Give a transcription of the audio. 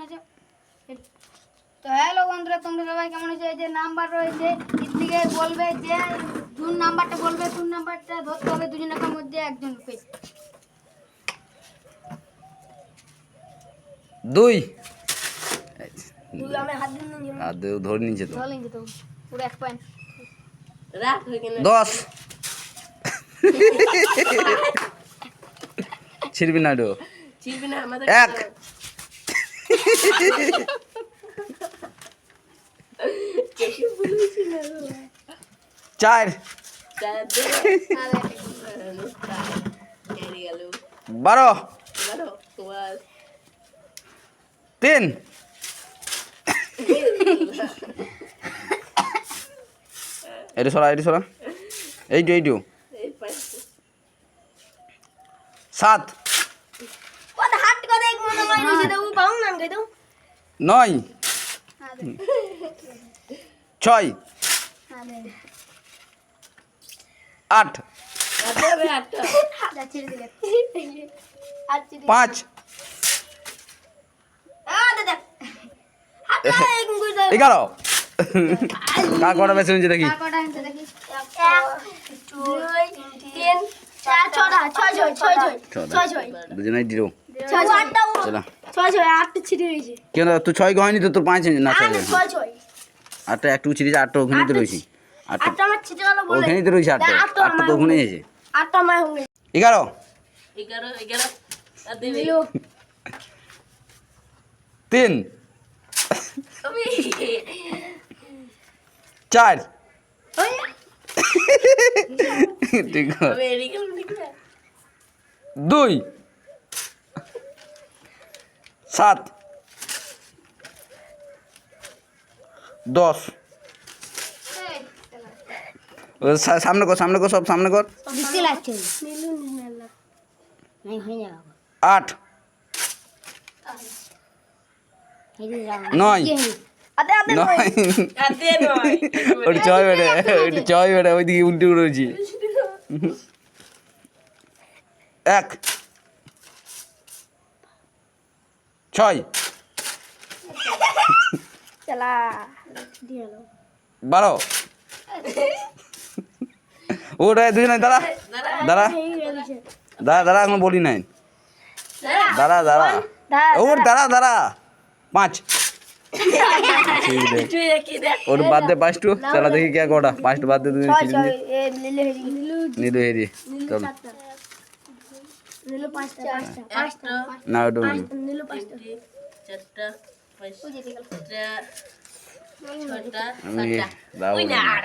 আছো? তো হ্যালো বন্ধুরা, তোমরা সবাই কেমন আছো? এই যে নাম্বার রয়েছে, এর থেকে বলবে যে কোন নাম্বারটা বলবে, কোন নাম্বারটা ধরতে হবে, দুজনের মধ্যে একজনকে। 2 আমি হাত দিয়ে নিয়ে আর ধরে নিয়েছে তো ধরে নিয়ে তো পুরো 1 পয়েন্ট। রাখ ওইখানে 10 ছিড়বি না ডো চিবি না আমাদের 1 কেসি বলেছি না 4 চার দে আরে কেড়ে গেল 12 বলো বাস 3 এটি সরা এইটু এই পাঁচ 7 কত হাত করে এক মনে মাই রইছে তো বাউ নাম কই দাও। 9 আরে 6 আরে 8 আটটা আটটা যা ছেড়ে দিলে আর ছেড়ে 5 দাদা হাত এক কই দাও। 11 কার কটা বেশি হয়েছে দেখি কটা হচ্ছে দেখি 1 2 3 4 6 দুজনেই জিরো 8টা চলো 8টা ছিড়ে রইছে। কেন তুই 6 হয়নি তো তোর 5 না 6 আমি 6 8টা একটু ছিড়েছে 8টা ওখানে তো রয়েছে 8টা 8টা আমার ছিড়ে গেল বলে ওখানেই তো রয়েছে 8টা 8টা তো ওখানে এসেছে 8টা আমার হয়ে 11 11 আর দেবে গেল। 3 তুমি 4 ওই ঠিক আমি এদিকে লিখলে 2 7 10 সামনে কর সব সামনে কর দিতে লাগছে নীলু নিনালা নাই হয়ে যাবে 8 এই যে যাও 9 আদে আদে নয় হাতে নয় ওটা ছয় বেটা ওইদিকে উল্টে রয়েছে 1 6 চলা দিয়ে দাও 12 ওটা দুজনে দাঁড়া দাঁড়া এখন বলি নাই দাঁড়া দাঁড়া 5 তুই কি দেখ और बाद दे 5 चला देखी क्या कोड़ा 5 बाद दे तू এ নীলু नीलू हेरी चल নীলু পাঁচটা ना डू নীলু পাঁচটা চারটা পাঁচটা ওই যে গেল ছটা আমি দাও উইনার